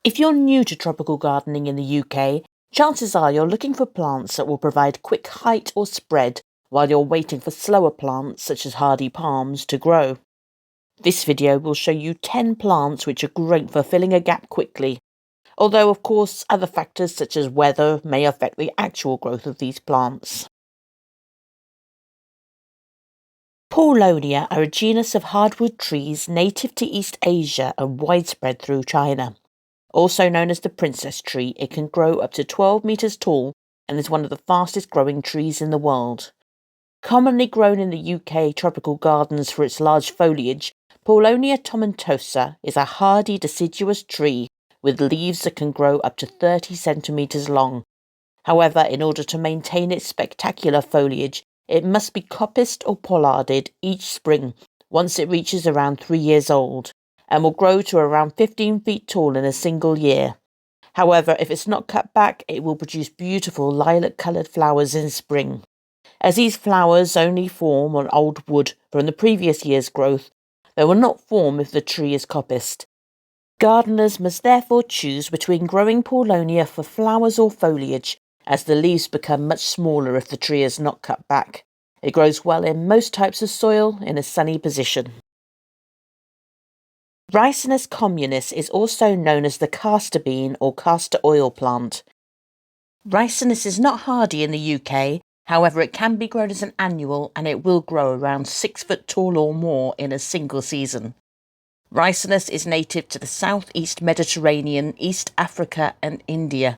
If you're new to tropical gardening in the UK, chances are you're looking for plants that will provide quick height or spread while you're waiting for slower plants such as hardy palms to grow. This video will show you 10 plants which are great for filling a gap quickly, although of course other factors such as weather may affect the actual growth of these plants. Paulownia are a genus of hardwood trees native to East Asia and widespread through China. Also known as the princess tree, it can grow up to 12 metres tall and is one of the fastest growing trees in the world. Commonly grown in the UK tropical gardens for its large foliage, Paulownia tomentosa is a hardy deciduous tree with leaves that can grow up to 30 centimetres long. However, in order to maintain its spectacular foliage, it must be coppiced or pollarded each spring once it reaches around 3 years old, and will grow to around 15 feet tall in a single year. However, if it's not cut back, it will produce beautiful lilac-coloured flowers in spring. As these flowers only form on old wood from the previous year's growth, they will not form if the tree is coppiced. Gardeners must therefore choose between growing Paulownia for flowers or foliage, as the leaves become much smaller if the tree is not cut back. It grows well in most types of soil in a sunny position. Ricinus communis is also known as the castor bean or castor oil plant. Ricinus is not hardy in the UK, however it can be grown as an annual and it will grow around 6 foot tall or more in a single season. Ricinus is native to the southeast Mediterranean, East Africa and India,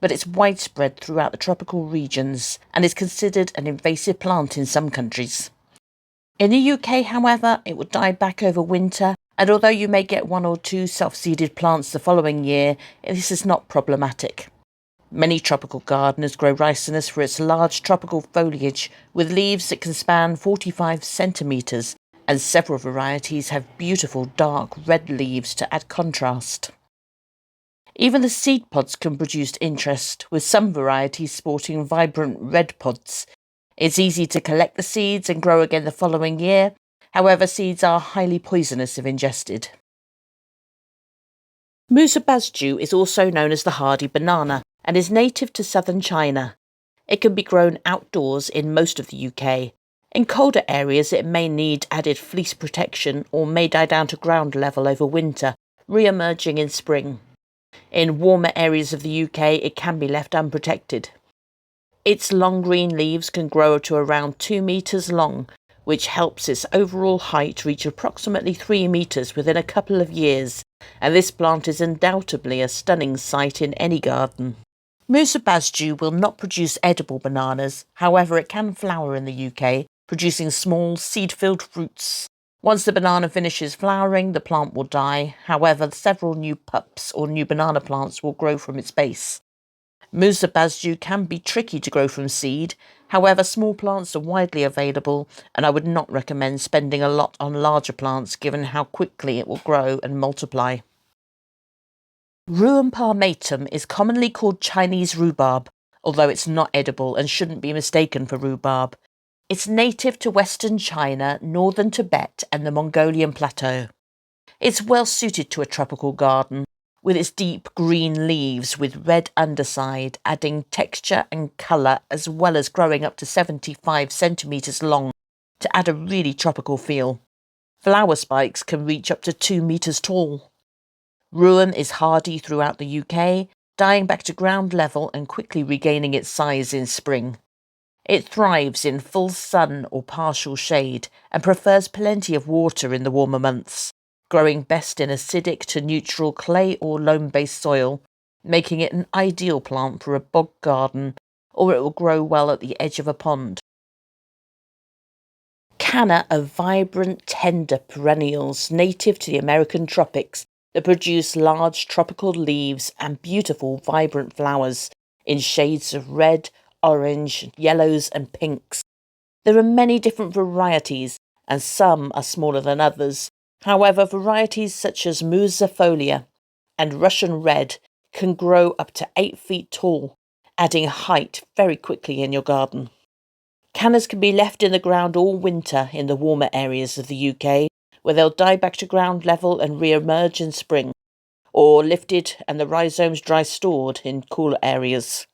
but it's widespread throughout the tropical regions and is considered an invasive plant in some countries. In the UK, however, it will die back over winter, and although you may get 1 or 2 self-seeded plants the following year, this is not problematic. Many tropical gardeners grow Ricinus for its large tropical foliage with leaves that can span 45 centimetres, and several varieties have beautiful dark red leaves to add contrast. Even the seed pods can produce interest, with some varieties sporting vibrant red pods. It's easy to collect the seeds and grow again the following year. However, seeds are highly poisonous if ingested. Musa basjoo is also known as the hardy banana and is native to southern China. It can be grown outdoors in most of the UK. In colder areas, it may need added fleece protection or may die down to ground level over winter, re-emerging in spring. In warmer areas of the UK, it can be left unprotected. Its long green leaves can grow to around 2 metres long, which helps its overall height reach approximately 3 metres within a couple of years, and this plant is undoubtedly a stunning sight in any garden. Musa basjoo will not produce edible bananas, however it can flower in the UK, producing small seed-filled fruits. Once the banana finishes flowering, the plant will die. However, several new pups or new banana plants will grow from its base. Musa basjoo can be tricky to grow from seed. However, small plants are widely available, and I would not recommend spending a lot on larger plants given how quickly it will grow and multiply. Rheum palmatum is commonly called Chinese rhubarb, although it's not edible and shouldn't be mistaken for rhubarb. It's native to western China, northern Tibet and the Mongolian plateau. It's well suited to a tropical garden, with its deep green leaves with red underside, adding texture and colour, as well as growing up to 75 centimetres long to add a really tropical feel. Flower spikes can reach up to 2 metres tall. Rheum is hardy throughout the UK, dying back to ground level and quickly regaining its size in spring. It thrives in full sun or partial shade and prefers plenty of water in the warmer months, growing best in acidic to neutral clay or loam-based soil, making it an ideal plant for a bog garden, or it will grow well at the edge of a pond. Canna are vibrant, tender perennials native to the American tropics that produce large tropical leaves and beautiful, vibrant flowers in shades of red, orange, yellows and pinks. There are many different varieties, and some are smaller than others. However, varieties such as Musa and Russian red can grow up to 8 feet tall, adding height very quickly in your garden. Cannas can be left in the ground all winter in the warmer areas of the UK, where they'll die back to ground level and re-emerge in spring. or lifted and the rhizomes dry stored in cooler areas.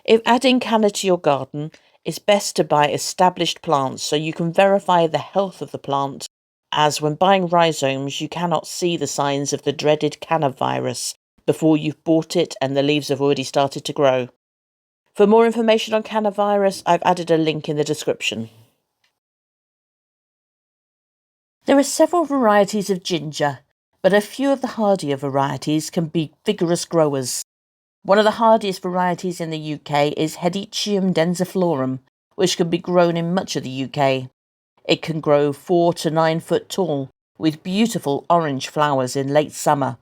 If adding Canna to your garden, it's best to buy established plants so you can verify the health of the plant, as when buying rhizomes you cannot see the signs of the dreaded Canna virus before you've bought it and the leaves have already started to grow. For more information on Canna virus, I've added a link in the description. There are several varieties of ginger, but a few of the hardier varieties can be vigorous growers. One of the hardiest varieties in the UK is Hedychium densiflorum, which can be grown in much of the UK. It can grow 4 to 9 foot tall, with beautiful orange flowers in late summer.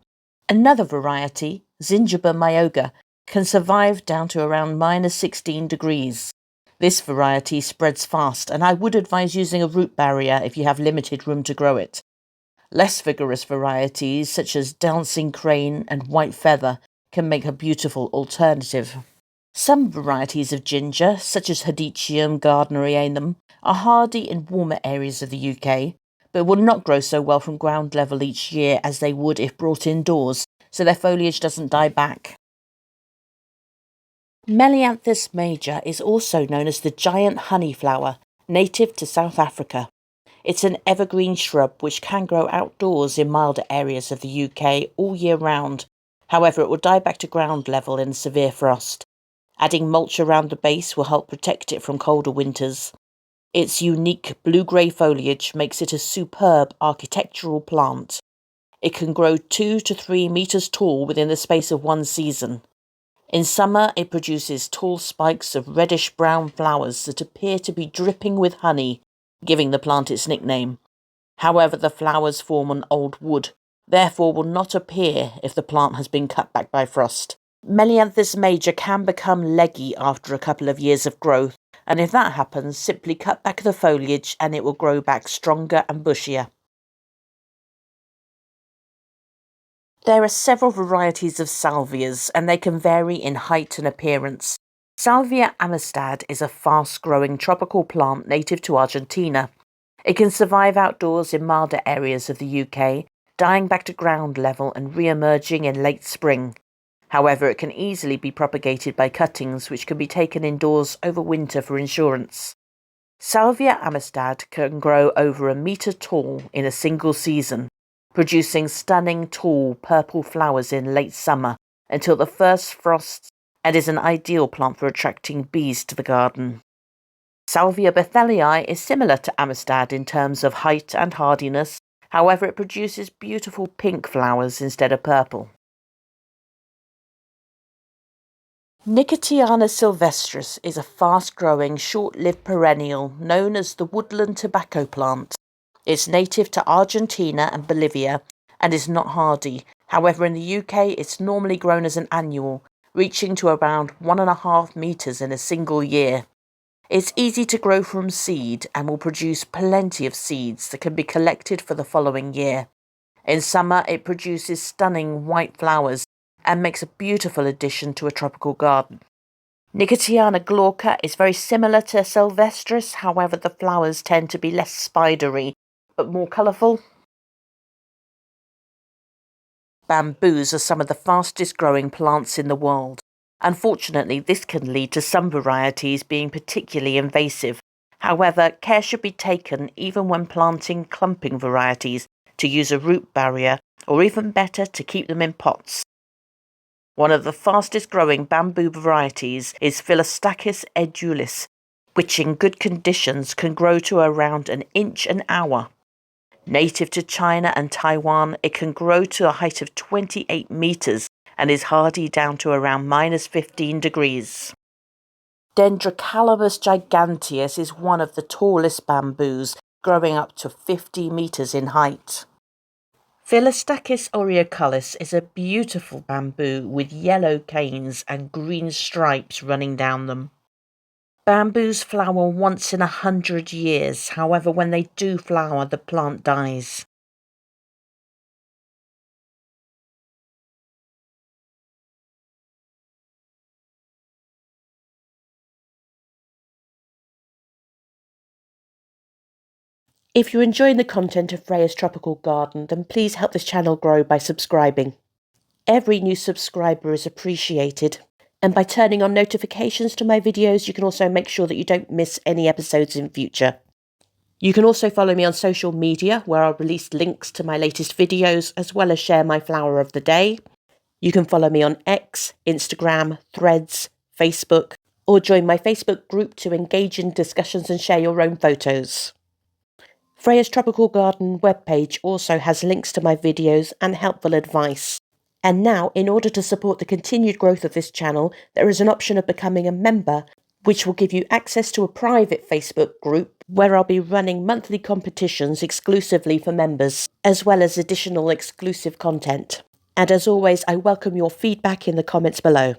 Another variety, Zingiber myoga, can survive down to around -16 degrees. This variety spreads fast, and I would advise using a root barrier if you have limited room to grow it. Less vigorous varieties, such as dancing crane and white feather, can make a beautiful alternative. Some varieties of ginger, such as Hedychium gardnerianum, are hardy in warmer areas of the UK, but will not grow so well from ground level each year as they would if brought indoors, so their foliage doesn't die back. Melianthus major is also known as the giant honeyflower, native to South Africa. It's an evergreen shrub which can grow outdoors in milder areas of the UK all year round. However, it will die back to ground level in severe frost. Adding mulch around the base will help protect it from colder winters. Its unique blue-grey foliage makes it a superb architectural plant. It can grow 2 to 3 metres tall within the space of one season. In summer, it produces tall spikes of reddish-brown flowers that appear to be dripping with honey, giving the plant its nickname. However, the flowers form on old wood, therefore will not appear if the plant has been cut back by frost. Melianthus major can become leggy after a couple of years of growth, and if that happens, simply cut back the foliage and it will grow back stronger and bushier. There are several varieties of salvias, and they can vary in height and appearance. Salvia amistad is a fast-growing tropical plant native to Argentina. It can survive outdoors in milder areas of the UK, dying back to ground level and re-emerging in late spring. However, it can easily be propagated by cuttings, which can be taken indoors over winter for insurance. Salvia amistad can grow over 1 metre tall in a single season, producing stunning tall purple flowers in late summer until the first frosts, and is an ideal plant for attracting bees to the garden. Salvia bethelii is similar to amistad in terms of height and hardiness, however it produces beautiful pink flowers instead of purple. Nicotiana sylvestris is a fast-growing, short-lived perennial known as the woodland tobacco plant. It's native to Argentina and Bolivia and is not hardy. However, in the UK, it's normally grown as an annual, reaching to around 1.5 metres in a single year. It's easy to grow from seed and will produce plenty of seeds that can be collected for the following year. In summer, it produces stunning white flowers and makes a beautiful addition to a tropical garden. Nicotiana glauca is very similar to sylvestris, however the flowers tend to be less spidery but more colourful. Bamboos are some of the fastest growing plants in the world. Unfortunately, this can lead to some varieties being particularly invasive. However, care should be taken even when planting clumping varieties to use a root barrier, or even better, to keep them in pots. One of the fastest growing bamboo varieties is Philostachys edulis, which in good conditions can grow to around 1 inch an hour. Native to China and Taiwan, it can grow to a height of 28 metres and is hardy down to around -15 degrees. Dendrocalamus giganteus is one of the tallest bamboos, growing up to 50 metres in height. Philostachys aureoculus is a beautiful bamboo with yellow canes and green stripes running down them. Bamboos flower once in 100 years, however when they do flower the plant dies. If you're enjoying the content of Freya's Tropical Garden, then please help this channel grow by subscribing. Every new subscriber is appreciated. And by turning on notifications to my videos, you can also make sure that you don't miss any episodes in future. You can also follow me on social media, where I'll release links to my latest videos, as well as share my flower of the day. You can follow me on X, Instagram, Threads, Facebook, or join my Facebook group to engage in discussions and share your own photos. Freya's Tropical Garden webpage also has links to my videos and helpful advice. And now, in order to support the continued growth of this channel, there is an option of becoming a member, which will give you access to a private Facebook group where I'll be running monthly competitions exclusively for members, as well as additional exclusive content. And as always, I welcome your feedback in the comments below.